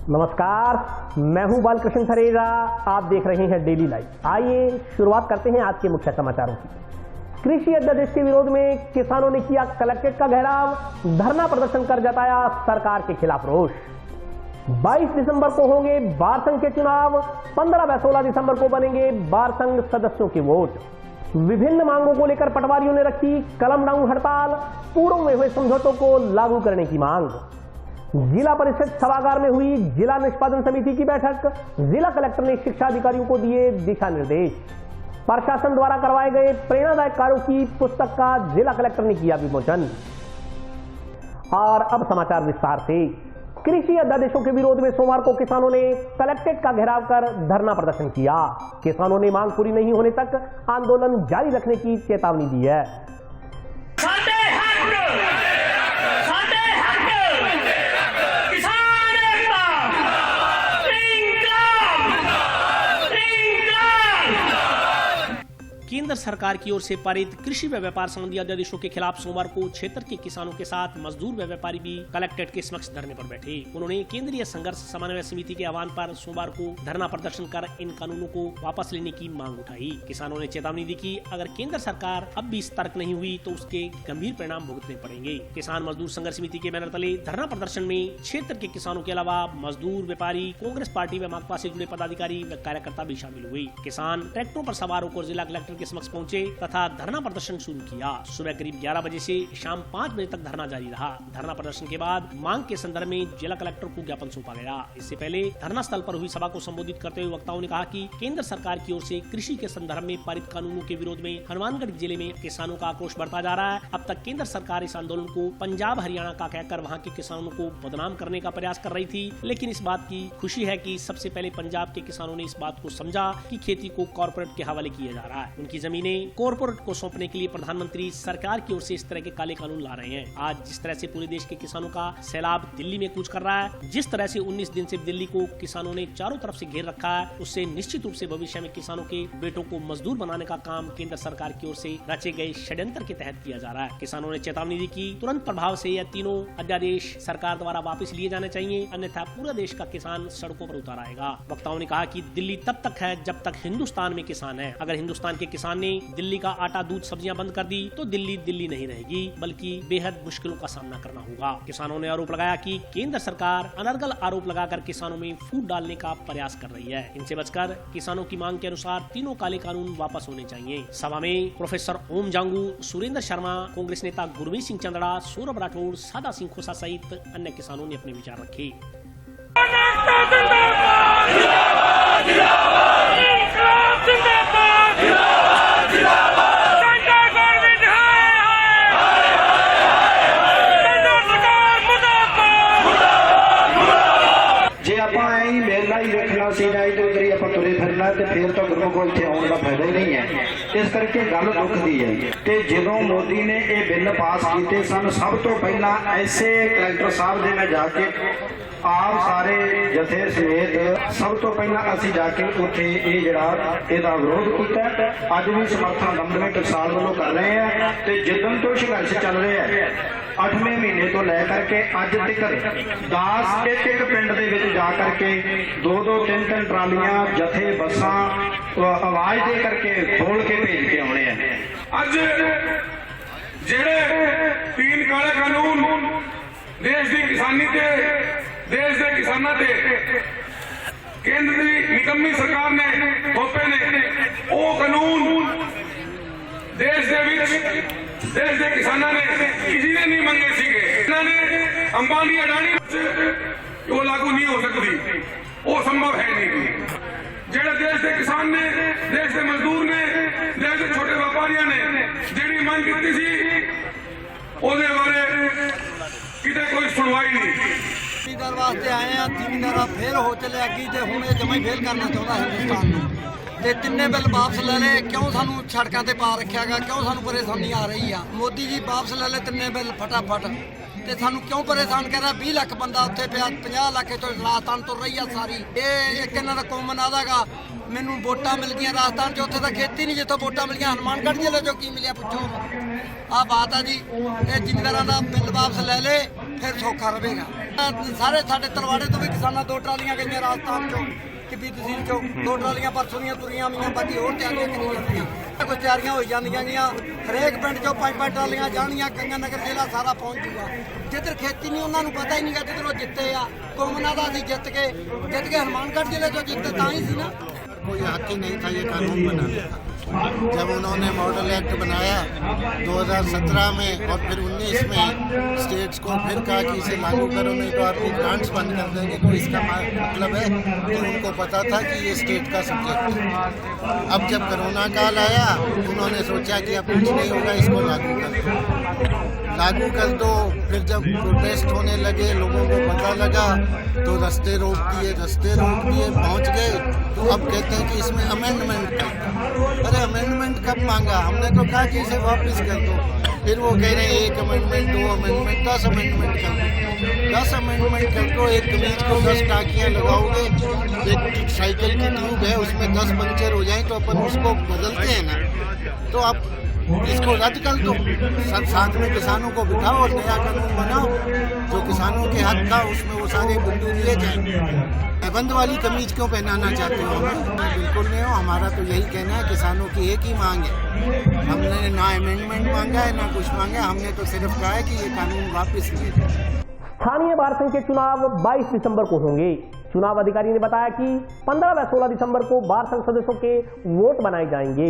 नमस्कार, मैं हूं बालकृष्ण थरेजा। आप देख रहे हैं डेली लाइव। आइए शुरुआत करते हैं आज के मुख्य समाचारों की। कृषि अध्यादेश के विरोध में किसानों ने किया कलेक्ट्रेट का घेराव, धरना प्रदर्शन कर जताया सरकार के खिलाफ रोष। 22 दिसंबर को होंगे बार संघ के चुनाव, 15 व 16 दिसंबर को बनेंगे बार संघ सदस्यों के वोट। विभिन्न मांगों को लेकर पटवारियों ने रखी कलम डाउन हड़ताल, पूर्व में हुए समझौतों को लागू करने की मांग। जिला परिषद सभागार में हुई जिला निष्पादन समिति की बैठक, जिला कलेक्टर ने शिक्षा अधिकारियों को दिए दिशा निर्देश। प्रशासन द्वारा करवाए गए प्रेरणादायक कार्यों की पुस्तक का जिला कलेक्टर ने किया विमोचन। और अब समाचार विस्तार से। कृषि अध्यादेशों के विरोध में सोमवार को किसानों ने कलेक्ट्रेट का घेराव कर धरना प्रदर्शन किया। किसानों ने मांग पूरी नहीं होने तक आंदोलन जारी रखने की चेतावनी दी है। केंद्र सरकार की ओर से पारित कृषि व व्यापार संबंधी अध्यादेशों के खिलाफ सोमवार को क्षेत्र के किसानों के साथ मजदूर व व्यापारी भी कलेक्ट्रेट के समक्ष धरने पर बैठे। उन्होंने केंद्रीय संघर्ष समन्वय समिति के आह्वान पर सोमवार को धरना प्रदर्शन कर इन कानूनों को वापस लेने की मांग उठाई। किसानों ने चेतावनी दी कि अगर केंद्र सरकार अब भी सतर्क नहीं हुई तो उसके गंभीर परिणाम भुगतने पड़ेंगे। किसान मजदूर संघर्ष समिति के बैनर तले धरना प्रदर्शन में क्षेत्र के किसानों के अलावा मजदूर, व्यापारी, कांग्रेस पार्टी व माकपा से जुड़े पदाधिकारी व कार्यकर्ता भी शामिल हुए। किसान ट्रैक्टरों पर सवार होकर जिला कलेक्टर के समक्ष पहुंचे तथा धरना प्रदर्शन शुरू किया। सुबह करीब 11 बजे से शाम 5 बजे तक धरना जारी रहा। धरना प्रदर्शन के बाद मांग के संदर्भ में जिला कलेक्टर को ज्ञापन सौंपा गया। इससे पहले धरना स्थल पर हुई सभा को संबोधित करते हुए वक्ताओं ने कहा कि केंद्र सरकार की ओर से कृषि के संदर्भ में पारित कानूनों के विरोध में हनुमानगढ़ जिले में किसानों का आक्रोश बढ़ता जा रहा है। अब तक केंद्र सरकार इस आंदोलन को पंजाब हरियाणा का कहकर वहाँ के किसानों को बदनाम करने का प्रयास कर रही थी, लेकिन इस बात की खुशी है कि सबसे पहले पंजाब के किसानों ने इस बात को समझा कि खेती को कॉर्पोरेट के हवाले किया जा रहा है। उनकी जमीनें कॉर्पोरेट को सौंपने के लिए प्रधानमंत्री सरकार की ओर से इस तरह के काले कानून ला रहे हैं। आज जिस तरह से पूरे देश के किसानों का सैलाब दिल्ली में कूच कर रहा है, जिस तरह से 19 दिन से दिल्ली को किसानों ने चारों तरफ से घेर रखा है, उससे निश्चित रूप से भविष्य में किसानों के बेटों को मजदूर बनाने का काम केंद्र सरकार की ओर से रचे गए षड्यंत्र के तहत किया जा रहा है। किसानों ने चेतावनी दी कि तुरंत प्रभाव से यह तीनों अध्यादेश सरकार द्वारा वापस लिए जाने चाहिए, अन्यथा पूरा देश का किसान सड़कों पर उतर आएगा। वक्ताओं ने कहा कि दिल्ली तब तक है जब तक हिंदुस्तान में किसान है। अगर हिंदुस्तान के किसान ने दिल्ली का आटा, दूध, सब्जियां बंद कर दी तो दिल्ली दिल्ली नहीं रहेगी, बल्कि बेहद मुश्किलों का सामना करना होगा। किसानों ने आरोप लगाया कि केंद्र सरकार अनर्गल आरोप लगाकर किसानों में फूट डालने का प्रयास कर रही है। इनसे बचकर किसानों की मांग के अनुसार तीनों काले कानून वापस होने चाहिए। सभा में प्रोफेसर ओम जांगू, सुरेंद्र शर्मा, कांग्रेस नेता गुरमीत सिंह चंद्रा, सौरभ राठौड़, सादा सिंह खोसा सहित अन्य किसानों ने अपने विचार रखे। तुरे फिरना तो फिर तो गुरु को इतने आने का फायदा ही नहीं है। इस करके गल दुख दी है कि जो मोदी ने यह बिल पास किए सन, सब तो पहला ऐसे कलेक्टर साहब दे में जाके आप सारे जथे समेत सब तो पहला असी जाके उत्थे ये जड़ा इसका विरोध किया। अज भी समर्थन दमदमे टकसाल वालों कर रहे हैं। तो जिदन तो संघर्ष चल रहे हैं 8वें महीने तो लैकर के अज तक 10 एक पिंड दे विच जा करके 2-2, 3-3 ट्रालियां, जथे, बसां आवाज दे करके बोल के भेज के आने हैं। अज जेड़े 3 काले कानून देश की किसानी ते देश के किसानों ते केंद्र की निकम्मी सरकार ने थोपे ने, वो कानून देश के किसानों ने किसी ने नहीं मंगे थे। अंबानी, अडानी वो लागू नहीं हो सकती, वो संभव है नहीं। जेड़े देश के किसान ने, देश के मजदूर ने, देश के छोटे व्यापारियों ने जी मांग की सी, ਉਹਦੇ ਬਾਰੇ किते कोई सुनवाई नहीं। ਜ਼ਿਮੀਂਦਾਰ ਵਾਸਤੇ ਆਏ ਆ, ਜ਼ਿਮੀਂਦਾਰ ਫੇਲ ਹੋ ਚੱਲਿਆ ਅੱਗੀ ਤੇ ਹੁਣ ਇਹ ਜਮਾਂ ਹੀ ਫੇਲ ਕਰਨਾ ਚਾਹੁੰਦਾ ਹਿੰਦੁਸਤਾਨ ਨੂੰ। ਤੇ ਤਿੰਨੇ ਬਿੱਲ ਵਾਪਸ ਲੈ ਲਏ। ਕਿਉਂ ਸਾਨੂੰ ਸੜਕਾਂ ਤੇ ਪਾ ਰੱਖਿਆਗਾ? ਕਿਉਂ ਸਾਨੂੰ ਪਰੇਸ਼ਾਨੀ ਆ ਰਹੀ ਆ? ਮੋਦੀ ਜੀ ਵਾਪਸ ਲੈ ਲੈ ਤਿੰਨੇ ਬਿੱਲ ਫਟਾਫਟ। ਤੇ ਸਾਨੂੰ ਕਿਉਂ ਪਰੇਸ਼ਾਨ ਕਰ ਰਿਹਾ? 20 ਲੱਖ ਬੰਦਾ ਉੱਥੇ ਪਿਆ, 50 ਲੱਖ ਤੋਂ ਰਾਜਸਥਾਨ ਤੁਰ ਰਹੀ ਆ ਸਾਰੀ। ਇਹ ਇੱਕ ਇਹਨਾਂ ਦਾ ਕੌਮਨ ਆਦਾਗਾ ਮੈਨੂੰ ਵੋਟਾਂ ਮਿਲ ਗਈਆਂ ਰਾਜਸਥਾਨ 'ਚ, ਉੱਥੇ ਤਾਂ ਖੇਤੀ ਨਹੀਂ ਜਿੱਥੋਂ ਵੋਟਾਂ ਮਿਲੀਆਂ। ਹਨੂਮਾਨਗੜ੍ਹ ਜ਼ਿਲ੍ਹੇ 'ਚੋਂ ਕੀ ਮਿਲਿਆ ਪੁੱਛੋ। ਆਹ ਬਾਤ ਆ ਜੀ। ਇਹ ਜ਼ਿਮੀਂਦਾਰਾਂ ਦਾ ਬਿੱਲ ਵਾਪਸ ਲੈ ਲੇ, ਫਿਰ ਸੌਖਾ ਰਹੇਗਾ। ਸਾਰੇ ਸਾਡੇ ਤਲਵਾੜੇ ਤੋਂ ਵੀ ਕਿਸਾਨਾਂ 2 ਟਰਾਲੀਆਂ ਗਈਆਂ ਰਾਜਸਥਾਨ ਚੋਂ ਕਿੱਬੀ ਤਹਿਸੀਲ ਚੋਂ, 2 ਟਰਾਲੀਆਂ ਪਰਸੋਂ ਦੀਆਂ ਤੁਰੀਆਂ ਵੀਆਂ, ਬਾਕੀ ਹੋਰ ਤਿਆਰੀਆਂ ਕਰੀ ਜਾਂਦੀਆਂ। ਕੁਝ ਤਿਆਰੀਆਂ ਹੋਈ ਜਾਂਦੀਆਂ ਗੀਆਂ। ਹਰੇਕ ਪਿੰਡ ਚੋਂ 5-5 ਟਰਾਲੀਆਂ ਜਾਣੀਆਂ। ਗੰਗਾ ਨਗਰ ਜ਼ਿਲ੍ਹਾ ਸਾਰਾ ਪਹੁੰਚ ਜੂਗਾ। ਜਿੱਧਰ ਖੇਤੀ ਨਹੀਂ ਉਹਨਾਂ ਨੂੰ ਪਤਾ ਹੀ ਨਹੀਂਗਾ ਜਿੱਧਰੋਂ ਜਿੱਤੇ ਆ। ਕੋਮਨਾ ਦਾ ਅਸੀਂ ਜਿੱਤ ਕੇ ਹਨੂਮਾਨਗढ़ ਜ਼ਿਲ੍ਹੇ ਤੋਂ ਜਿੱਤੇ ਤਾਂ ही ਸੀ ना। कोई हक ही नहीं था ये कानून बनाने का। जब उन्होंने मॉडल एक्ट बनाया 2017 में और फिर 19 में स्टेट्स को फिर कहा कि इसे लागू करो नहीं तो आपकी ग्रांट्स बंद कर देंगे, तो इसका मतलब है कि उनको पता था कि ये स्टेट का सब्जेक्ट है। अब जब कोरोना काल आया उन्होंने सोचा कि अब कुछ नहीं होगा, इसको लागू कर दो। फिर जब प्रोटेस्ट होने लगे, लोगों को पता लगा तो रास्ते रोक दिए, पहुंच गए। तो अब कहते हैं कि इसमें अमेंडमेंट कर। अरे अमेंडमेंट कब मांगा? हमने तो कहा कि इसे वापस कर दो। फिर वो कह रहे हैं 1 अमेंडमेंट 2 अमेंडमेंट 10 अमेंडमेंट कर दो। 10 अमेंडमेंट कर दो। एक कमीज को 10 टाँकियाँ लगाओगे, एक साइकिल की ट्यूब है उसमें 10 पंचर हो जाए तो अपन उसको बदलते हैं ना। तो आप इसको रद्द कर दो, सब साथ में किसानों को बिठाओ और नया कानून बनाओ जो किसानों के हक का, उसमें वो सारे बिंदु दिए जाएंगे। बंद वाली कमीज क्यों पहनाना चाहते हो? हमें बिल्कुल नहीं हो। हमारा तो यही कहना है, किसानों की एक ही मांग है। हमने ना अमेंडमेंट मांगा है ना कुछ मांगा है। हमने तो सिर्फ कहा है कि ये कानून वापस लिए जाए। स्थानीय बार संघ के चुनाव 22 दिसंबर को होंगे। चुनाव अधिकारी ने बताया कि 15 व 16 दिसंबर को बार संघ सदस्यों के वोट बनाए जाएंगे।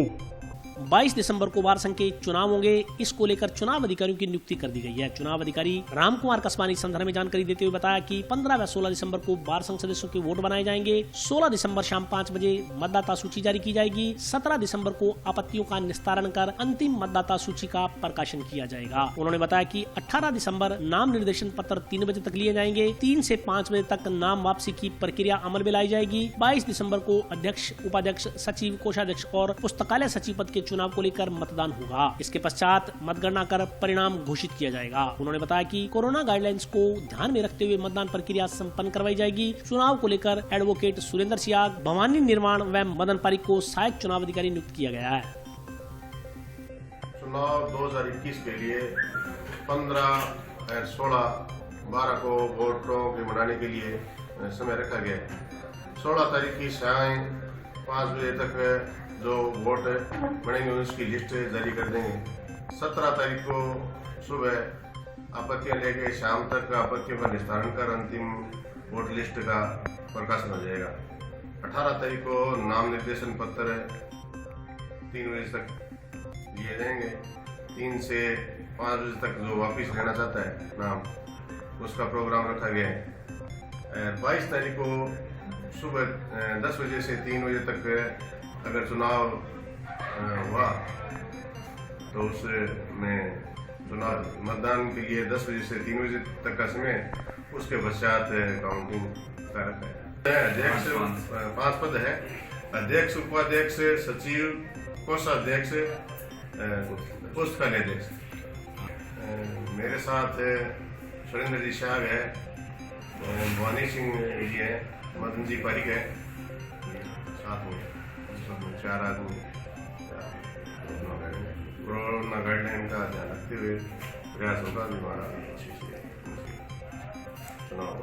22 दिसंबर को बार संघ के चुनाव होंगे। इसको लेकर चुनाव अधिकारियों की नियुक्ति कर दी गई है। चुनाव अधिकारी राम कुमार कसबा ने इस संदर्भ में जानकारी देते हुए बताया कि 15 व 16 दिसंबर को बार संघ सदस्यों के वोट बनाए जाएंगे। 16 दिसंबर शाम 5 बजे मतदाता सूची जारी की जाएगी। 17 दिसंबर को आपत्तियों का निस्तारण कर अंतिम मतदाता सूची का प्रकाशन किया जाएगा। उन्होंने बताया कि 18 दिसंबर नाम निर्देशन पत्र 3 बजे तक लिए जाएंगे। 3 से 5 बजे तक नाम वापसी की प्रक्रिया अमल में लाई जाएगी। 22 दिसंबर को अध्यक्ष, उपाध्यक्ष, सचिव, कोषाध्यक्ष और पुस्तकालय सचिव पद के चुनाव को लेकर मतदान होगा। इसके पश्चात मतगणना कर परिणाम घोषित किया जाएगा। उन्होंने बताया कि कोरोना गाइडलाइंस को ध्यान में रखते हुए मतदान प्रक्रिया संपन्न करवाई जाएगी। चुनाव को लेकर एडवोकेट सुरेंद्र सियाग, भवानी निर्माण व मदन पारिक को सहायक चुनाव अधिकारी नियुक्त किया गया है। चुनाव 2021 के लिए 15 और 16, 12 को वोटों के मनाने के लिए समय रखा गया है। 16 तारीख की शाम 5 बजे तक जो वोट बनेंगे उसकी लिस्ट जारी कर देंगे। 17 तारीख को सुबह आपत्तियां लेके शाम तक आपत्तियों का निस्तारण कर अंतिम वोट लिस्ट का प्रकाशन हो जाएगा। 18 तारीख को नाम निर्देशन पत्र 3 बजे तक लिए जाएंगे। 3 से 5 बजे तक जो वापस लेना चाहता है नाम, उसका प्रोग्राम रखा गया है। 22 तारीख को सुबह 10 बजे से 3 बजे तक अगर चुनाव हुआ तो उसमें चुनाव मतदान के लिए 10 बजे से 3 बजे तक का समय, उसके पश्चात काउंटिंग का रखा है। अध्यक्ष 5 पद है, अध्यक्ष, उपाध्यक्ष, सचिव, कोषाध्यक्ष, पुस्तकालय अध्यक्ष। मेरे साथ सुरेंद्र जी शाह है, भवानी सिंह जी है, मदन जी पारिक है, साथ में 4 आदमी। कोरोना गाइडलाइन का ध्यान रखते हुए प्रयास होगा भी हमारा चुनाव।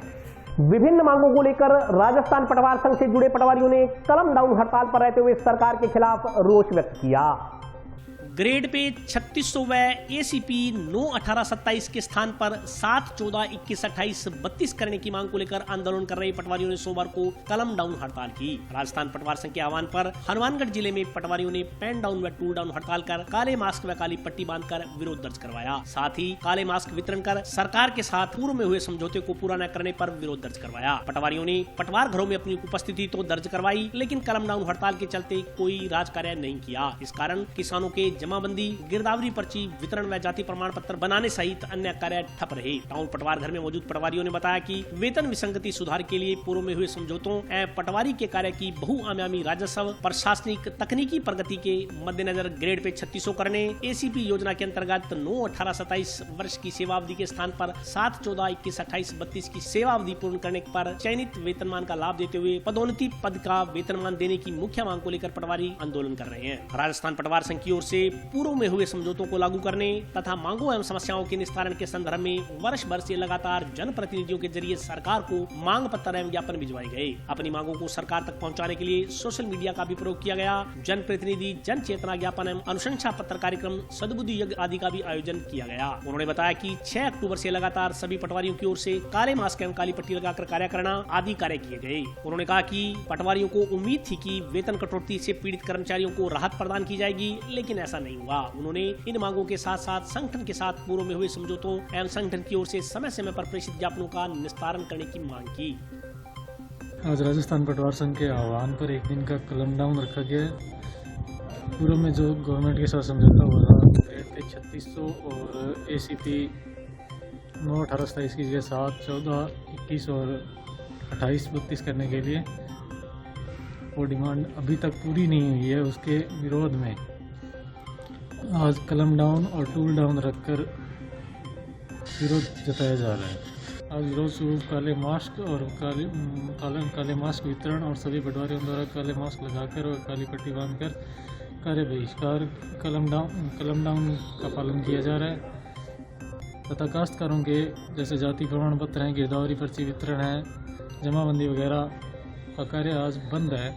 विभिन्न मांगों को लेकर राजस्थान पटवार संघ से जुड़े पटवारियों ने कलम डाउन हड़ताल पर रहते हुए सरकार के खिलाफ रोष व्यक्त किया। ग्रेड पे 3600 व एसीपी 9/18/27 के स्थान पर 7/14/21/28/32 करने की मांग को लेकर आंदोलन कर रहे पटवारियों ने सोमवार को कलम डाउन हड़ताल की। राजस्थान पटवार संघ के आह्वान पर हनुमानगढ़ जिले में पटवारियों ने पेन डाउन व टूल डाउन हड़ताल कर काले मास्क व काली पट्टी बांधकर विरोध दर्ज करवाया। साथ ही काले मास्क वितरण कर सरकार के साथ पूर्व में हुए समझौते को पूरा न करने पर विरोध दर्ज करवाया। पटवारियों ने पटवार घरों में अपनी उपस्थिति तो दर्ज करवाई, लेकिन कलम डाउन हड़ताल के चलते कोई राज कार्य नहीं किया। इस कारण किसानों के जमाबंदी, गिरदावरी पर्ची वितरण व जाति प्रमाण पत्र बनाने सहित अन्य कार्य ठप रहे। टाउन पटवार घर में मौजूद पटवारियों ने बताया कि वेतन विसंगति सुधार के लिए पूर्व में हुए समझौतों एवं पटवारी के कार्य की बहुआयामी राजस्व, प्रशासनिक, तकनीकी प्रगति के मद्देनजर ग्रेड पे 3600 करने, एसीपी योजना के अंतर्गत 9/18/27 वर्ष की सेवावधि के स्थान पर 7/14/21/28/32 की सेवावधि पूर्ण करने पर चयनित वेतनमान का लाभ देते हुए पदोन्नति पद का वेतनमान देने की मुख्य मांग को लेकर पटवारी आंदोलन कर रहे हैं। राजस्थान पटवार संघ की ओर से पूर्व में हुए समझौतों को लागू करने तथा मांगों एवं समस्याओं के निस्तारण के संदर्भ में वर्ष भर से लगातार जनप्रतिनिधियों के जरिए सरकार को मांग पत्र एवं ज्ञापन भिजवाए गए। अपनी मांगों को सरकार तक पहुंचाने के लिए सोशल मीडिया का भी प्रयोग किया गया। जनप्रतिनिधि जन चेतना ज्ञापन एवं अनुशंसा पत्र कार्यक्रम, सद्बुद्धि यज्ञ आदि का भी आयोजन किया गया। उन्होंने बताया कि 6 अक्टूबर से लगातार सभी पटवारियों की ओर से काले मास्क एवं काली पट्टी लगाकर कार्य करना आदि कार्य किए गए। उन्होंने कहा कि पटवारियों को उम्मीद थी कि वेतन कटौती से पीड़ित कर्मचारियों को राहत प्रदान की जाएगी, लेकिन ऐसा नहीं हुआ। उन्होंने इन मांगों के साथ साथ संगठन के साथ पूर्व में हुए समझौतों एवं संगठन की ओर से समय समय पर प्रेषित ज्ञापनों का निस्तारण करने की मांग की। आज राजस्थान पटवार संघ के आह्वान पर एक दिन का कलम डाउन रखा गया है। पूर्व में जो गवर्नमेंट के साथ समझौता हुआ था 3600 और ACP 9/18/27 की जगह 7, 14, 21 और 28-32 करने के लिए वो डिमांड अभी तक पूरी नहीं हुई है। उसके विरोध में आज कलम डाउन और टूल डाउन रखकर विरोध जताया जा रहा है। आज रोज सुबह काले मास्क और काले मास्क वितरण और सभी पटवारियों द्वारा काले मास्क लगाकर और काली पट्टी बांधकर कार्य बहिष्कार कलम डाउन का पालन किया जा रहा है तथा काश्तकारों के जैसे जाति प्रमाण पत्र हैं, गिरदावरी पर्ची वितरण है, जमाबंदी वगैरह का कार्य आज बंद है।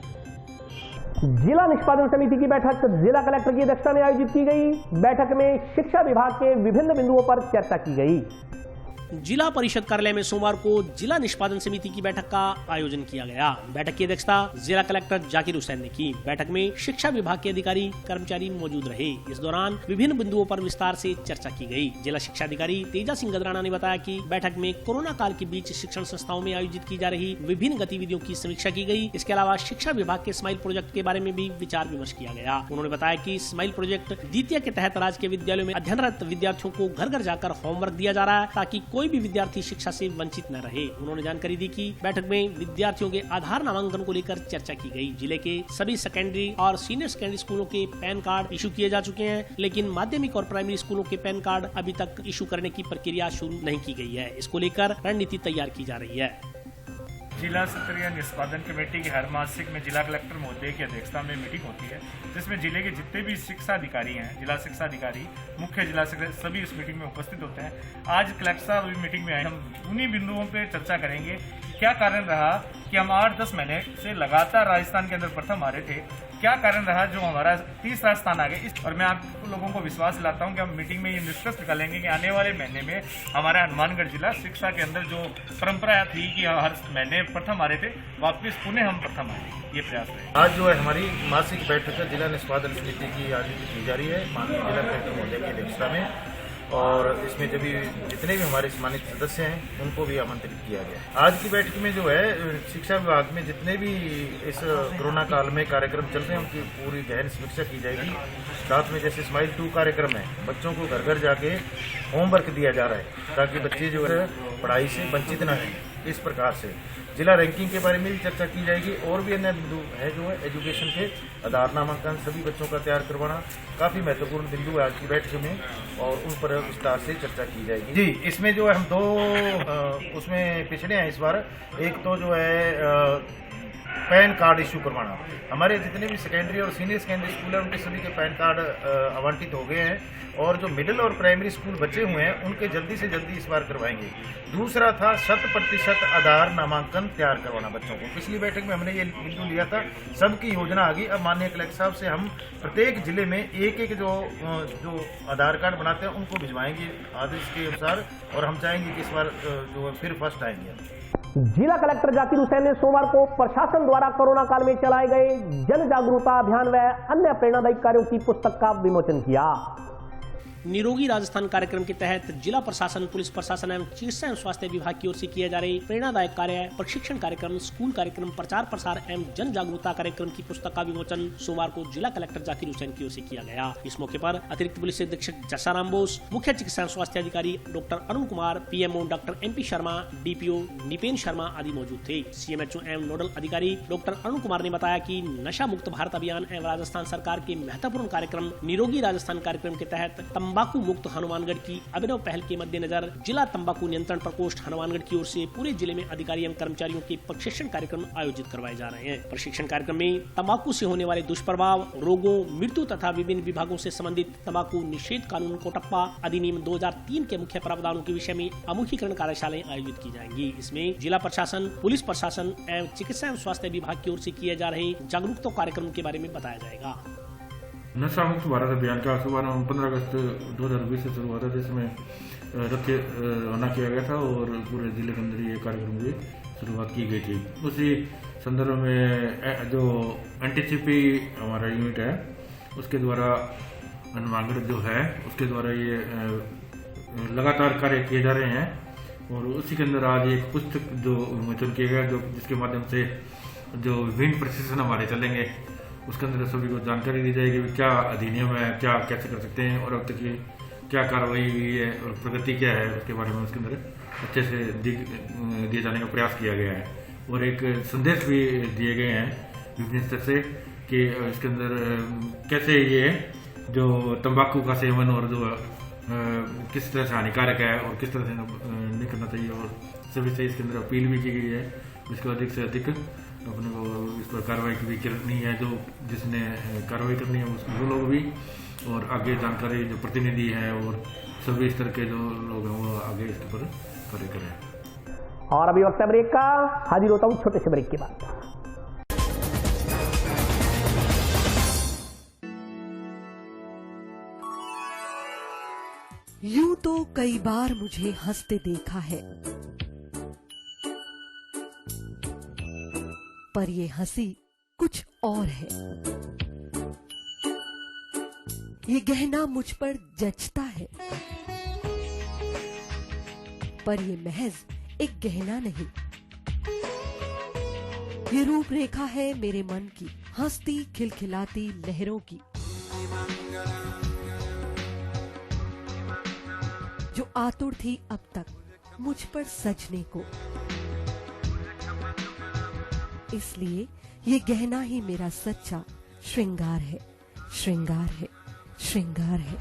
जिला निष्पादन समिति की बैठक जिला कलेक्टर की अध्यक्षता में आयोजित की गई। बैठक में शिक्षा विभाग के विभिन्न बिंदुओं पर चर्चा की गई। जिला परिषद कार्यालय में सोमवार को जिला निष्पादन समिति की बैठक का आयोजन किया गया। बैठक की अध्यक्षता जिला कलेक्टर जाकिर हुसैन ने की। बैठक में शिक्षा विभाग के अधिकारी कर्मचारी मौजूद रहे। इस दौरान विभिन्न बिंदुओं पर विस्तार से चर्चा की गई। जिला शिक्षा अधिकारी तेजा सिंह गदराना ने बताया कि बैठक में कोरोना काल के बीच शिक्षण संस्थाओं में आयोजित की जा रही विभिन्न गतिविधियों की समीक्षा की गई। इसके अलावा शिक्षा विभाग के स्माइल प्रोजेक्ट के बारे में भी विचार विमर्श किया गया। उन्होंने बताया कि स्माइल प्रोजेक्ट द्वितीय के तहत राज्य के विद्यालयों में अध्ययनरत विद्यार्थियों को घर घर जाकर होमवर्क दिया जा रहा है ताकि कोई भी विद्यार्थी शिक्षा से वंचित न रहे। उन्होंने जानकारी दी कि बैठक में विद्यार्थियों के आधार नामांकन को लेकर चर्चा की गई। जिले के सभी सेकेंडरी और सीनियर सेकेंडरी स्कूलों के पैन कार्ड इशू किए जा चुके हैं, लेकिन माध्यमिक और प्राइमरी स्कूलों के पैन कार्ड अभी तक इशू करने की प्रक्रिया शुरू नहीं की गई है। इसको लेकर रणनीति तैयार की जा रही है। जिला स्तरीय निष्पादन कमेटी की हर मासिक में जिला कलेक्टर महोदय की अध्यक्षता में मीटिंग होती है, जिसमें जिले के जितने भी शिक्षा अधिकारी हैं, जिला शिक्षा अधिकारी, मुख्य जिला सेक्रेटरी सभी इस मीटिंग में उपस्थित होते हैं। आज कलेक्टर साहब इस मीटिंग में आए। हम उन्हीं बिंदुओं पर चर्चा करेंगे कि क्या कारण रहा कि हम 8-10 महीने से लगातार राजस्थान के अंदर प्रथम आ रहे थे, क्या कारण रहा जो हमारा तीसरा स्थान आ गया। और मैं आप लोगों को विश्वास दिलाता हूं कि हम मीटिंग में ये निष्कर्ष निकालेंगे कि आने वाले महीने में हमारा हनुमानगढ़ जिला शिक्षा के अंदर जो परंपरा थी कि हर महीने प्रथम आ रहे थे, वापस पुनः हम प्रथम आए, ये प्रयास है। आज जो है हमारी मासिक बैठक जिला निष्पादन समिति की आयोजित की जा रही है माननीय जिला कलेक्टर महोदय की अध्यक्षता में, और इसमें जितने भी हमारे सम्मानित सदस्य हैं उनको भी आमंत्रित किया गया। आज की बैठक में जो है शिक्षा विभाग में जितने भी इस कोरोना काल में कार्यक्रम चल रहे हैं उनकी पूरी गहन समीक्षा की जाएगी। साथ में जैसे स्माइल 2 कार्यक्रम है, बच्चों को घर घर जाके होमवर्क दिया जा रहा है ताकि बच्चे जो है पढ़ाई से वंचित न रहें। इस प्रकार से जिला रैंकिंग के बारे में भी चर्चा की जाएगी। और भी अन्य बिंदु है जो है एजुकेशन के आधार नामांकन सभी बच्चों का तैयार करवाना काफ़ी महत्वपूर्ण बिंदु है आज की बैठक में, और उन पर विस्तार से चर्चा की जाएगी। जी, इसमें जो है हम 2 उसमें पिछड़े हैं इस बार। एक तो जो है पैन कार्ड इशू करवाना। हमारे जितने भी सेकेंडरी और सीनियर सेकेंडरी स्कूल हैं उनके सभी के पैन कार्ड आवंटित हो गए हैं, और जो मिडिल और प्राइमरी स्कूल बचे हुए हैं उनके जल्दी से जल्दी इस बार करवाएंगे। दूसरा था 100% आधार नामांकन तैयार करवाना बच्चों को। पिछली बैठक में हमने ये बिंदु लिया था, सबकी योजना आ गई। अब माननीय कलेक्टर साहब से हम प्रत्येक जिले में एक जो आधार कार्ड बनाते हैं उनको भिजवाएंगे आदेश के अनुसार, और हम चाहेंगे कि इस बार जो फिर फर्स्ट आएंगे। जिला कलेक्टर जाकिर हुसैन ने सोमवार को प्रशासन द्वारा कोरोना काल में चलाए गए जन जागरूकता अभियान व अन्य प्रेरणादायी कार्यों की पुस्तक का विमोचन किया। निरोगी राजस्थान कार्यक्रम के तहत जिला प्रशासन, पुलिस प्रशासन एवं चिकित्सा एवं स्वास्थ्य विभाग की ओर से किए जा रहे प्रेरणादायक कार्य, प्रशिक्षण कार्यक्रम, स्कूल कार्यक्रम, प्रचार प्रसार एवं जन जागरूकता कार्यक्रम की पुस्तक का विमोचन सोमवार को जिला कलेक्टर जाकिर हुसैन की ओर से किया गया। इस मौके पर अतिरिक्त पुलिस अधीक्षक जसाराम बोस, मुख्य चिकित्सा एवं स्वास्थ्य अधिकारी doctor Arun Kumar, PMO doctor MP Sharma, DPO Nipen Sharma आदि मौजूद थे। CMHO एवं नोडल अधिकारी डॉक्टर अरुण कुमार ने बताया कि नशा मुक्त भारत अभियान एवं राजस्थान सरकार के महत्वपूर्ण कार्यक्रम निरोगी राजस्थान कार्यक्रम के तहत तंबाकू मुक्त हनुमानगढ़ की अभिनव पहल के मद्देनजर जिला तंबाकू नियंत्रण प्रकोष्ठ हनुमानगढ़ की ओर से पूरे जिले में अधिकारी एवं कर्मचारियों के प्रशिक्षण कार्यक्रम आयोजित करवाए जा रहे हैं। प्रशिक्षण कार्यक्रम में तंबाकू से होने वाले दुष्प्रभाव, रोगों, मृत्यु तथा विभिन्न विभागों से संबंधित तंबाकू निषेध कानून कोटप्पा अधिनियम 2003 के मुख्य प्रावधानों के विषय में अमुखीकरण कार्यशालाएं आयोजित की जाएंगी। इसमें जिला प्रशासन, पुलिस प्रशासन एवं चिकित्सा एवं स्वास्थ्य विभाग की ओर से किए जा रहे जागरूकता कार्यक्रम के बारे में बताया जाएगा। नशा मुक्त भारत अभियान का शुभारंभ 15 अगस्त 2020 से शुरू हुआ था, जिसमें रवाना किया गया था और पूरे जिले के अंदर ये कार्यक्रम की शुरुआत की गई थी। उसी संदर्भ में जो एंटीसीपी हमारा यूनिट है उसके द्वारा हनुमानगढ़ जो है उसके द्वारा ये लगातार कार्य किए जा रहे हैं और उसी के अंदर आज एक पुस्तक जो विमोचन किया गया, जो जिसके माध्यम से जो विभिन्न प्रशिक्षण हमारे चलेंगे उसके अंदर सभी को जानकारी दी जाएगी क्या अधिनियम है, क्या कैसे कर सकते हैं और अब तक की क्या कार्रवाई हुई है और प्रगति क्या है उसके बारे में उसके अंदर अच्छे से दिए जाने का प्रयास किया गया है। और एक संदेश भी दिए गए हैं विभिन्न स्तर से कि इसके अंदर कैसे ये जो तंबाकू का सेवन और जो किस तरह से हानिकारक है और किस तरह से नहीं करना चाहिए और सभी से इसके अंदर अपील भी की गई है इसको अधिक से अधिक अपने को इस पर कार्रवाई भी करनी है, जो जिसने कार्रवाई करनी है वो लोग भी और आगे जानकारी जो प्रतिनिधि हैं और सभी स्तर के जो लोग हैं वो आगे इसके पर कार्य करें। और अभी वक्त है ब्रेक का, हाजिर होता हूँ छोटे से ब्रेक के बाद। यूं तो कई बार मुझे हंसते देखा है, पर ये हंसी कुछ और है। ये गहना मुझ पर जचता है, पर ये महज एक गहना नहीं, ये रूपरेखा है मेरे मन की, हंसती खिलखिलाती लहरों की, जो आतुर थी अब तक मुझ पर सजने को। इसलिए ये गहना ही मेरा सच्चा श्रृंगार है, श्रृंगार है, श्रृंगार है।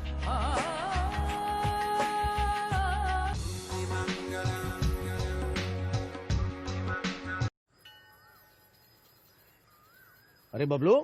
अरे बबलू,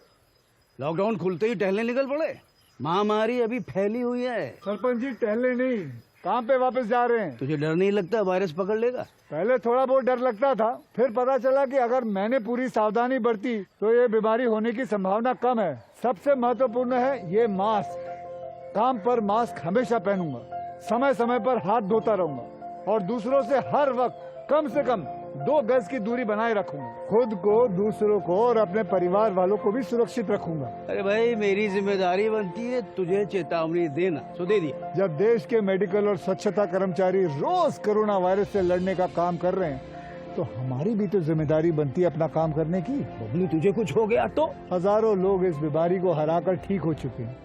लॉकडाउन खुलते ही टहलने निकल पड़े। महामारी अभी फैली हुई है। सरपंच जी टहलने नहीं, काम पे वापस जा रहे हैं। तुझे डर नहीं लगता वायरस पकड़ लेगा? पहले थोड़ा बहुत डर लगता था, फिर पता चला कि अगर मैंने पूरी सावधानी बरती तो ये बीमारी होने की संभावना कम है। सबसे महत्वपूर्ण है ये मास्क। काम पर मास्क हमेशा पहनूंगा, समय समय पर हाथ धोता रहूंगा और दूसरों से हर वक्त कम से कम 2 गज की दूरी बनाए रखूंगा। खुद को, दूसरों को और अपने परिवार वालों को भी सुरक्षित रखूंगा। अरे भाई, मेरी जिम्मेदारी बनती है तुझे चेतावनी देना, तो दे दिया। जब देश के मेडिकल और स्वच्छता कर्मचारी रोज कोरोना वायरस से लड़ने का काम कर रहे हैं तो हमारी भी तो जिम्मेदारी बनती है अपना काम करने की। बबलू, तुझे कुछ हो गया तो? हजारों लोग इस बीमारी को हराकर ठीक हो चुके हैं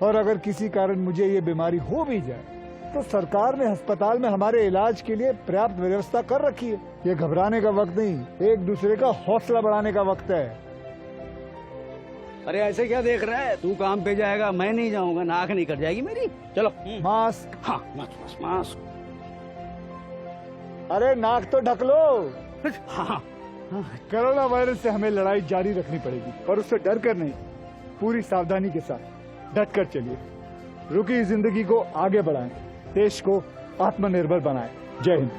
और अगर किसी कारण मुझे ये बीमारी हो भी जाए तो सरकार ने अस्पताल में हमारे इलाज के लिए पर्याप्त व्यवस्था कर रखी है। ये घबराने का वक्त नहीं, एक दूसरे का हौसला बढ़ाने का वक्त है। अरे ऐसे क्या देख रहा है? तू काम पे जाएगा, मैं नहीं जाऊंगा, नाक नहीं कट जाएगी मेरी। चलो मास्क। हाँ, मास्क मास्क। अरे नाक तो ढक लो। हाँ। कोरोना वायरस से हमें लड़ाई जारी रखनी पड़ेगी, पर उससे डर कर नहीं, पूरी सावधानी के साथ डट कर चलिए। रुकी जिंदगी को आगे बढ़ाएं, देश को आत्मनिर्भर बनाएं। जय हिंद।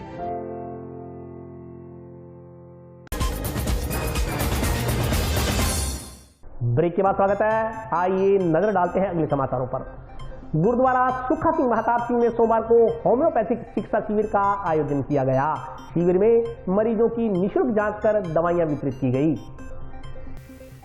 ब्रेक के बाद स्वागत है। आइए नजर डालते हैं अगले समाचारों पर। गुरुद्वारा सुखा सिंह महताब सिंह में सोमवार को होम्योपैथिक चिकित्सा शिविर का आयोजन किया गया। शिविर में मरीजों की निःशुल्क जांच कर दवाइयां वितरित की गई।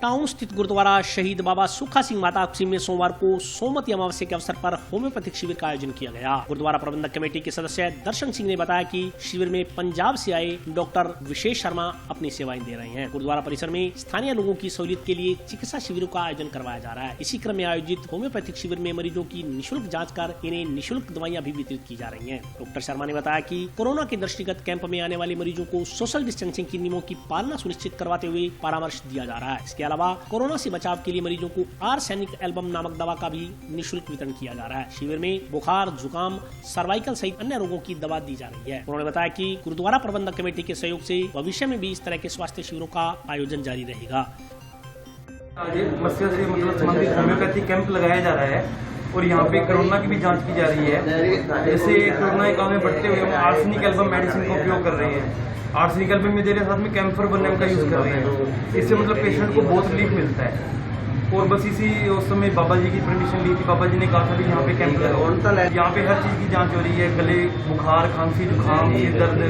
टाउन स्थित गुरुद्वारा शहीद बाबा सुखा सिंह महताब सिंह में सोमवार को सोमवती अमावस्या के अवसर पर होम्योपैथिक शिविर का आयोजन किया गया। गुरुद्वारा प्रबंधक कमेटी के सदस्य दर्शन सिंह ने बताया कि शिविर में पंजाब से आए डॉक्टर विशेष शर्मा अपनी सेवाएं दे रहे हैं। गुरुद्वारा परिसर में स्थानीय लोगों की सहूलियत के लिए चिकित्सा शिविरों का आयोजन करवाया जा रहा है। इसी क्रम में आयोजित होम्योपैथिक शिविर में मरीजों की निःशुल्क जाँच कर इन्हें निःशुल्क दवाइयाँ भी वितरित की जा रही है। डॉक्टर शर्मा ने बताया कि कोरोना के दृष्टिगत कैंप में आने वाले मरीजों को सोशल डिस्टेंसिंग के नियमों की पालना सुनिश्चित करवाते हुए परामर्श दिया जा रहा है। इसके अलावा कोरोना से बचाव के लिए मरीजों को आर्सेनिक एल्बम नामक दवा का भी निःशुल्क वितरण किया जा रहा है। शिविर में बुखार, जुकाम, सर्वाइकल सहित अन्य रोगों की दवा दी जा रही है। उन्होंने बताया कि गुरुद्वारा प्रबंधक कमेटी के सहयोग से भविष्य में भी इस तरह के स्वास्थ्य शिविरों का आयोजन जारी रहेगा। आज मत्स्य से मतलब संबंधित होम्योपैथी कैंप लगाया जा रहा है और यहाँ पे कोरोना की भी जांच की जा रही है। जैसे कोरोना के काल में बढ़ते हुए हम आर्सेनिक एल्बम मेडिसिन का उपयोग कर रहे हैं। आर्सेनिक एल्बम में देने साथ में कैम्फर बनने का यूज कर रहे हैं। इससे मतलब पेशेंट को बहुत रिलीफ मिलता है। और बस इसी उस समय बाबा जी की परमिशन ली थी। बाबा जी ने कहा था कि यहाँ पे कैंप लगाओ। यहाँ पे हर चीज की जांच हो रही है। गले, बुखार, खांसी, जुकाम, सिर दर्द,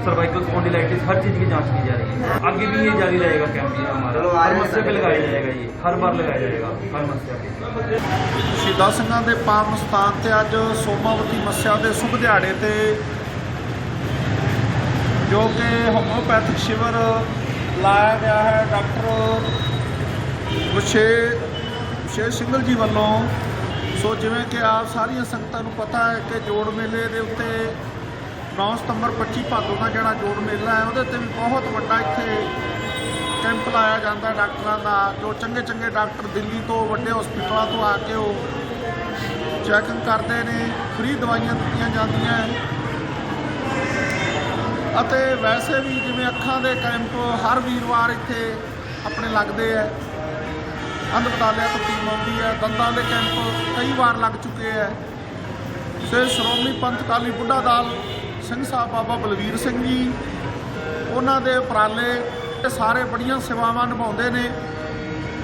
सर्वाइकल स्पॉन्डिलाइटिस, हर चीज की जांच की जा रही है। आगे भी ये जारी रहेगा कैंप हमारा। हर मत्स्य पे लगाया जाएगा, ये हर बार लगाया जाएगा हर मत्स्य पे। शहीदां ਸਿੰਘਾਂ ਦੇ ਪਾਵਨ ਸਥਾਨ ਤੇ ਅੱਜ ਸੋਮਾਵਤੀ ਮੱਸਿਆ ਦੇ ਸ਼ੁਭ ਦਿਹਾੜੇ ਤੇ ਜੋ ਕਿ ਹੋਮਿਓਪੈਥਿਕ शिविर ਲਾਇਆ ਗਿਆ ਹੈ ਡਾਕਟਰ ਵਿਸ਼ੇਸ਼ ਸਿੰਘਲ ਜੀ ਵੱਲੋਂ। ਸੋ ਜਿਵੇਂ ਕਿ ਆਪ ਸਾਰੀਆਂ ਸੰਗਤਾਂ ਨੂੰ ਪਤਾ ਹੈ ਕਿ ਜੋੜ ਮੇਲੇ ਦੇ ਉੱਤੇ 9 ਸਤੰਬਰ 25 ਭਾਦੋਂ ਦਾ ਜਿਹੜਾ ਜੋੜ ਮੇਲਾ ਹੈ ਉਹਦੇ ਤੇ ਵੀ ਬਹੁਤ ਵੱਡਾ ਇੱਥੇ ਕੈਂਪ ਲਾਇਆ ਜਾਂਦਾ ਡਾਕਟਰਾਂ ਦਾ। ਜੋ ਚੰਗੇ ਚੰਗੇ ਡਾਕਟਰ ਦਿੱਲੀ ਤੋਂ ਵੱਡੇ ਹਸਪਤਾਲਾਂ ਤੋਂ ਆ ਕੇ ਉਹ ਚੈਕਿੰਗ ਕਰਦੇ ਨੇ। ਫ੍ਰੀ ਦਵਾਈਆਂ ਦਿੱਤੀਆਂ ਜਾਂਦੀਆਂ ਅਤੇ ਵੈਸੇ ਵੀ ਜਿਵੇਂ ਅੱਖਾਂ ਦੇ ਕੈਂਪ ਹਰ ਵੀਰਵਾਰ ਇੱਥੇ ਆਪਣੇ ਲੱਗਦੇ ਹੈ। ਹਸਪਤਾਲਾਂ ਤੋਂ ਟੀਮ ਆਉਂਦੀ ਹੈ। ਦੰਦਾਂ ਦੇ ਕੈਂਪ ਕਈ ਵਾਰ ਲੱਗ ਚੁੱਕੇ ਹੈ। ਫਿਰ ਸ਼੍ਰੋਮਣੀ ਪੰਥ ਅਕਾਲੀ ਬੁੱਢਾ ਦਲ ਸਿੰਘ ਸਾਹਿਬ ਬਾਬਾ ਬਲਵੀਰ ਸਿੰਘ ਜੀ ਉਹਨਾਂ ਦੇ ਉਪਰਾਲੇ ਸਾਰੇ ਬੜੀਆਂ ਸੇਵਾਵਾਂ ਨਿਭਾਉਂਦੇ ਨੇ।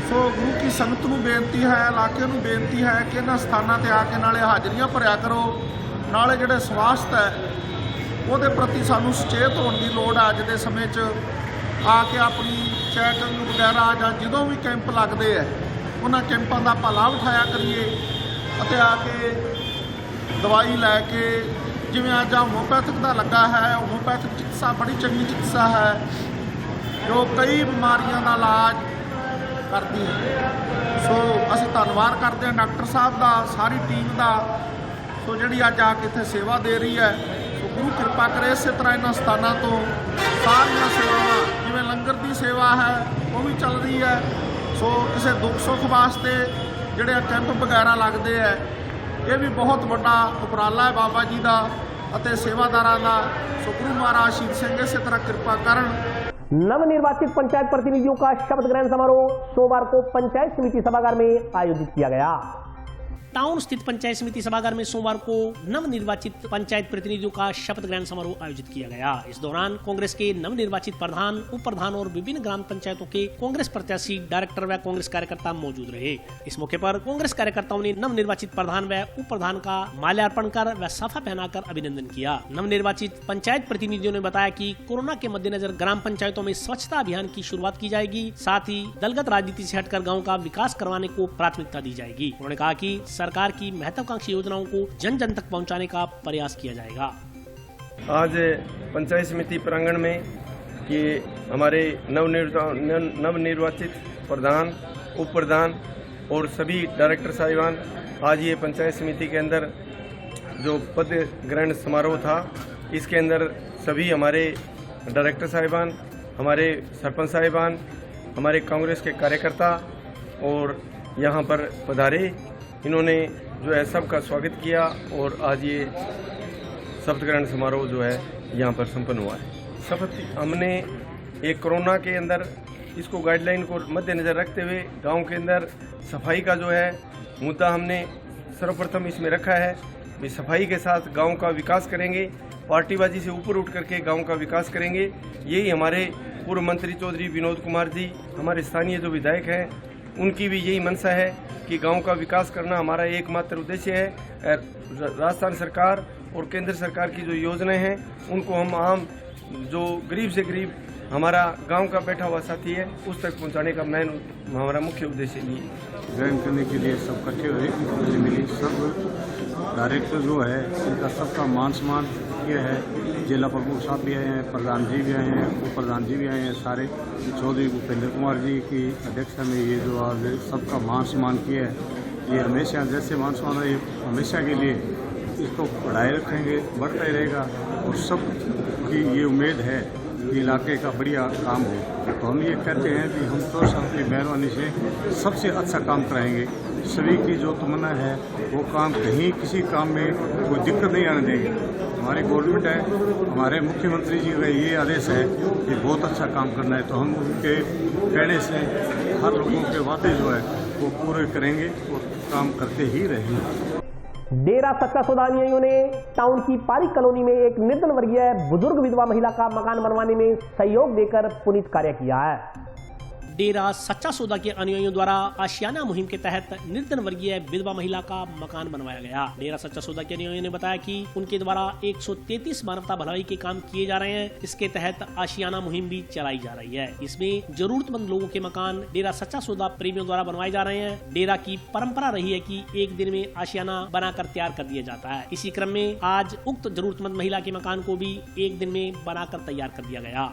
ਸੋ ਗੁਰੂ ਕੀ ਸੰਗਤ ਨੂੰ ਬੇਨਤੀ ਹੈ, ਇਲਾਕੇ ਨੂੰ ਬੇਨਤੀ ਹੈ ਕਿ ਇਹਨਾਂ ਸਥਾਨਾਂ ਤੇ ਆ ਕੇ ਨਾਲੇ ਹਾਜ਼ਰੀਆਂ ਭਰਿਆ ਕਰੋ, ਨਾਲੇ ਜਿਹੜੇ ਸਵਾਸਥ ਹੈ ਉਹਦੇ ਪ੍ਰਤੀ ਸਾਨੂੰ ਸੁਚੇਤ ਹੋਣ ਦੀ ਲੋੜ ਹੈ। ਅੱਜ ਦੇ ਸਮੇਂ 'ਚ ਆ ਕੇ ਆਪਣੀ ਚੈਕਿੰਗ ਵਗੈਰਾ ਜਾਂ ਜਦੋਂ ਵੀ ਕੈਂਪ ਲੱਗਦੇ ਹੈ ਉਹਨਾਂ ਕੈਂਪਾਂ ਦਾ ਆਪਾਂ ਲਾਭ ਉਠਾਇਆ ਕਰੀਏ ਅਤੇ ਆ ਕੇ ਦਵਾਈ ਲੈ ਕੇ ਜਿਵੇਂ ਅੱਜ ਹੋਮਿਓਪੈਥਿਕ ਦਾ ਲੱਗਾ ਹੈ। ਹੋਮਿਓਪੈਥਿਕ ਚਿਕਿਤਸਾ ਬੜੀ ਚੰਗੀ ਚਿਕਿਤਸਾ ਹੈ ਜੋ ਕਈ ਬਿਮਾਰੀਆਂ ਦਾ ਇਲਾਜ ਕਰਦੀ ਹੈ। ਸੋ ਅਸੀਂ ਧੰਨਵਾਦ ਕਰਦੇ ਹਾਂ ਡਾਕਟਰ ਸਾਹਿਬ ਦਾ, ਸਾਰੀ ਟੀਮ ਦਾ। ਸੋ ਜਿਹੜੀ ਅੱਜ ਆ ਕੇ ਇੱਥੇ ਸੇਵਾ ਦੇ ਰਹੀ ਹੈ। ਸੋ ਗੁਰੂ ਕਿਰਪਾ ਕਰੇ ਇਸੇ ਤਰ੍ਹਾਂ ਇਹਨਾਂ ਸਥਾਨਾਂ ਤੋਂ ਸਾਰੀਆਂ ਸੇਵਾਵਾਂ ਜਿਵੇਂ ਲੰਗਰ ਦੀ ਸੇਵਾ ਹੈ ਉਹ ਵੀ ਚੱਲ ਰਹੀ ਹੈ। ਸੋ ਕਿਸੇ ਦੁੱਖ ਸੁੱਖ ਵਾਸਤੇ ਜਿਹੜੇ ਕੈਂਪ ਵਗੈਰਾ ਲੱਗਦੇ ਹੈ ਇਹ ਵੀ ਬਹੁਤ ਵੱਡਾ ਉਪਰਾਲਾ ਹੈ ਬਾਬਾ ਜੀ ਦਾ ਅਤੇ ਸੇਵਾਦਾਰਾਂ ਦਾ। ਸੋ ਗੁਰੂ ਮਹਾਰਾਜ ਸ਼ਹੀਦ ਸਿੰਘ ਇਸੇ ਤਰ੍ਹਾਂ ਕਿਰਪਾ ਕਰਨ। नवनिर्वाचित पंचायत प्रतिनिधियों का शपथ ग्रहण समारोह सोमवार को पंचायत समिति सभागार में आयोजित किया गया। टाउन स्थित पंचायत समिति सभागार में सोमवार को नवनिर्वाचित पंचायत प्रतिनिधियों का शपथ ग्रहण समारोह आयोजित किया गया। इस दौरान कांग्रेस के नवनिर्वाचित प्रधान, उप प्रधान और विभिन्न ग्राम पंचायतों के कांग्रेस प्रत्याशी, डायरेक्टर व कांग्रेस कार्यकर्ता मौजूद रहे। इस मौके पर कांग्रेस कार्यकर्ताओं ने नवनिर्वाचित प्रधान व उप प्रधान का माल्यार्पण कर व साफा पहनाकर अभिनंदन किया। नवनिर्वाचित पंचायत प्रतिनिधियों ने बताया कि कोरोना के मद्देनजर ग्राम पंचायतों में स्वच्छता अभियान की शुरुआत की जाएगी। साथ ही दलगत राजनीति से हटकर गाँव का विकास करवाने को प्राथमिकता दी जाएगी। उन्होंने कहा कि सरकार की महत्वाकांक्षी योजनाओं को जन जन तक पहुंचाने का प्रयास किया जाएगा। आज पंचायत समिति प्रांगण में ये हमारे नवनिर्वाचित प्रधान, उप प्रधान और सभी डायरेक्टर साहिबान आज ये पंचायत समिति के अंदर जो पद ग्रहण समारोह था इसके अंदर सभी हमारे डायरेक्टर साहिबान, हमारे सरपंच साहिबान, हमारे कांग्रेस के कार्यकर्ता और यहाँ पर पधारे। इन्होंने जो है सबका स्वागत किया और आज ये शपथ ग्रहण समारोह जो है यहाँ पर संपन्न हुआ है। शपथ हमने एक कोरोना के अंदर इसको गाइडलाइन को मद्देनजर रखते हुए गांव के अंदर सफाई का जो है मुद्दा हमने सर्वप्रथम इसमें रखा है। भी सफाई के साथ गांव का विकास करेंगे, पार्टीबाजी से ऊपर उठ करके गांव का विकास करेंगे। यही हमारे पूर्व मंत्री चौधरी विनोद कुमार जी, हमारे स्थानीय जो विधायक हैं, उनकी भी यही मंशा है कि गांव का विकास करना हमारा एकमात्र उद्देश्य है। राजस्थान सरकार और केंद्र सरकार की जो योजनाएं हैं उनको हम आम जो गरीब से गरीब हमारा गांव का बैठा हुआ साथी है उस तक पहुंचाने का हमारा मुख्य उद्देश्य ये ग्रहण करने के लिए सब इकट्ठे हुए। मुझे मिली सब डायरेक्टर जो है इनका सबका मान सम्मान किया है। जिला प्रमुख साहब भी आए हैं, प्रधान जी भी आए हैं, उप प्रधान जी भी आए हैं। सारे चौधरी भूपेंद्र कुमार जी की अध्यक्षता में ये जो आज सबका मान सम्मान किया है ये हमेशा जैसे मान सम्मान है हमेशा के लिए इसको बढ़ाए रखेंगे, बढ़ता ही रहेगा। और सब की ये उम्मीद है कि इलाके का बढ़िया काम हो। तो हम ये कहते हैं कि हम तो अपनी मेहरबानी से सबसे अच्छा काम कराएंगे। सभी की जो तमन्ना है वो काम, कहीं किसी काम में कोई दिक्कत नहीं आने देंगे। हमारी गवर्नमेंट है, हमारे मुख्यमंत्री जी का ये आदेश है कि बहुत अच्छा काम करना है, तो हम उनके कहने से हर लोगों के वादे जो है वो पूरे करेंगे और काम करते ही रहेंगे। डेरा सच्चा सौदा अनुयायियों ने टाउन की पारी कॉलोनी में एक निर्धन वर्गीय बुजुर्ग विधवा महिला का मकान बनवाने में सहयोग देकर पुनीत कार्य किया है। डेरा सच्चा सौदा के अनुयायियों द्वारा आशियाना मुहिम के तहत निर्धन वर्गीय विधवा महिला का मकान बनवाया गया। डेरा सच्चा सौदा के अनुयायियों ने बताया कि उनके द्वारा 133 मानवता भलाई के काम किए जा रहे हैं। इसके तहत आशियाना मुहिम भी चलाई जा रही है। इसमें जरूरतमंद लोगों के मकान डेरा सच्चा सौदा प्रेमियों द्वारा बनवाए जा रहे हैं। डेरा की परंपरा रही है कि एक दिन में आशियाना बनाकर तैयार कर दिया जाता है। इसी क्रम में आज उक्त जरूरतमंद महिला के मकान को भी एक दिन में बनाकर तैयार कर दिया गया।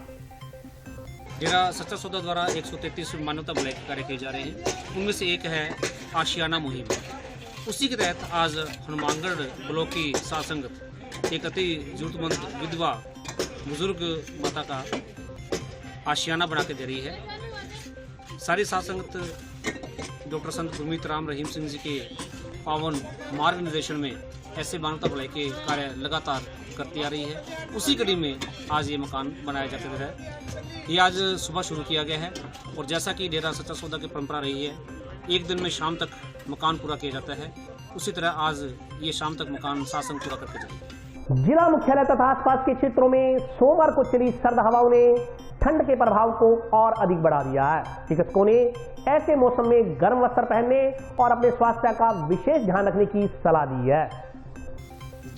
डेरा सच्चा सौदा द्वारा 133 मानवता भलाई के कार्य किए जा रहे हैं। उनमें से एक है आशियाना मुहिम। उसी के तहत आज हनुमानगढ़ ब्लॉक की साध संगत एक अति जरूरतमंद विधवा बुजुर्ग माता का आशियाना बना के दे रही है। सारी साध संगत डॉक्टर संत गुरमीत राम रहीम सिंह जी के पावन मार्ग निर्देशन में ऐसे मानवता भलाई के कार्य लगातार करती आ रही है। उसी कड़ी में आज ये मकान बनाया जाता है। ये आज सुबह शुरू किया गया है और जैसा कि डेरा सच्चा सौदा की परंपरा रही है, एक दिन में शाम तक मकान पूरा किया जाता है, उसी तरह आज ये शाम तक मकान शासन पूरा करके जाएगा। जिला मुख्यालय तथा आसपास के क्षेत्रों में सोमवार को चली सर्द हवाओं ने ठंड के प्रभाव को और अधिक बढ़ा दिया है। चिकित्सकों ने ऐसे मौसम में गर्म वस्त्र पहनने और अपने स्वास्थ्य का विशेष ध्यान रखने की सलाह दी है।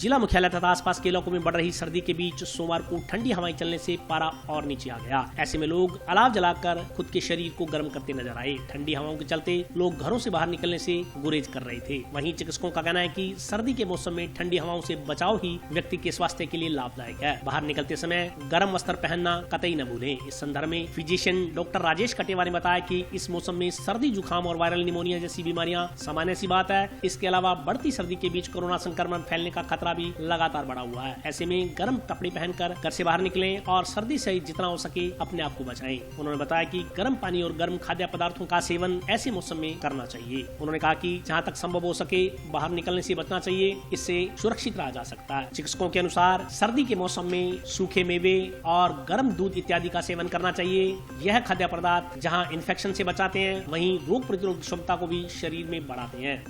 जिला मुख्यालय तथा आसपास के इलाकों में बढ़ रही सर्दी के बीच सोमवार को ठंडी हवाएं चलने से पारा और नीचे आ गया। ऐसे में लोग अलाव जलाकर खुद के शरीर को गर्म करते नजर आए। ठंडी हवाओं के चलते लोग घरों से बाहर निकलने से गुरेज कर रहे थे। वहीं चिकित्सकों का कहना है कि सर्दी के मौसम में ठंडी हवाओं से बचाव ही व्यक्ति के स्वास्थ्य के लिए लाभदायक है। बाहर निकलते समय गर्म वस्त्र पहनना कतई न भूलें। इस संदर्भ में फिजिशियन डॉक्टर राजेश कटेवा ने बताया कि इस मौसम में सर्दी जुकाम और वायरल निमोनिया जैसी बीमारियां सामान्य सी बात है। इसके अलावा बढ़ती सर्दी के बीच कोरोना संक्रमण फैलने का खतरा भी लगातार बढ़ा हुआ है। ऐसे में गर्म कपड़े पहनकर घर से बाहर निकलें और सर्दी से जितना हो सके अपने आप को बचाएं। उन्होंने बताया कि गर्म पानी और गर्म खाद्य पदार्थों का सेवन ऐसे मौसम में करना चाहिए। उन्होंने कहा कि जहां तक संभव हो सके बाहर निकलने से बचना चाहिए, इससे सुरक्षित रहा जा सकता है। चिकित्सकों के अनुसार सर्दी के मौसम में सूखे मेवे और गर्म दूध इत्यादि का सेवन करना चाहिए। यह खाद्य पदार्थ जहाँ इन्फेक्शन से बचाते हैं, वहीं रोग प्रतिरोधक क्षमता को भी शरीर में बढ़ाते हैं।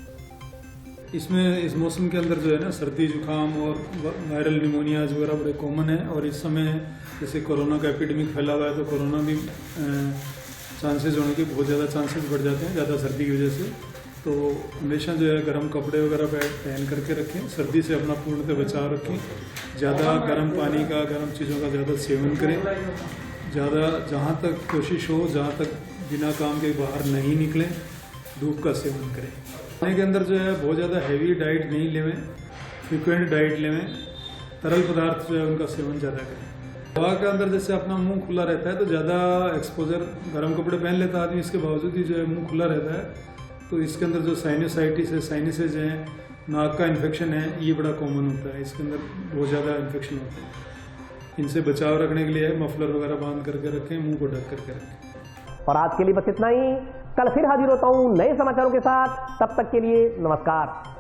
इसमें इस मौसम के अंदर जो है ना, सर्दी जुकाम और वायरल निमोनिया वगैरह बड़े कॉमन है। और इस समय जैसे कोरोना का एपिडेमिक फैला हुआ है, तो कोरोना भी चांसेस होने के बहुत ज़्यादा चांसेस बढ़ जाते हैं ज़्यादा सर्दी की वजह से। तो हमेशा जो है गर्म कपड़े वगैरह पहन करके रखें, सर्दी से अपना पूर्णतः बचाव रखें। ज़्यादा गर्म पानी का, गर्म चीज़ों का ज़्यादा सेवन करें। ज़्यादा जहाँ तक कोशिश हो, जहाँ तक बिना काम के बाहर नहीं निकलें, धूप का सेवन करें। खाने के अंदर जो है बहुत ज़्यादा हैवी डाइट नहीं लेवें, फ्रिक्वेंट डाइट लेवें। तरल पदार्थ जो है उनका सेवन ज़्यादा करें। हवा के अंदर जैसे अपना मुंह खुला रहता है, तो ज़्यादा एक्सपोजर, गर्म कपड़े पहन लेता आदमी, इसके बावजूद ही जो है मुंह खुला रहता है, तो इसके अंदर जो साइनोसाइटिस है, साइनसेज हैं, नाक का इन्फेक्शन है, ये बड़ा कॉमन होता है। इसके अंदर बहुत ज़्यादा इन्फेक्शन होता है। इनसे बचाव रखने के लिए मफलर वगैरह बांध करके रखें, मुंह को ढक करके रखें। और आज के लिए बस इतना ही। कल फिर हाजिर होता हूं नए समाचारों के साथ। तब तक के लिए नमस्कार।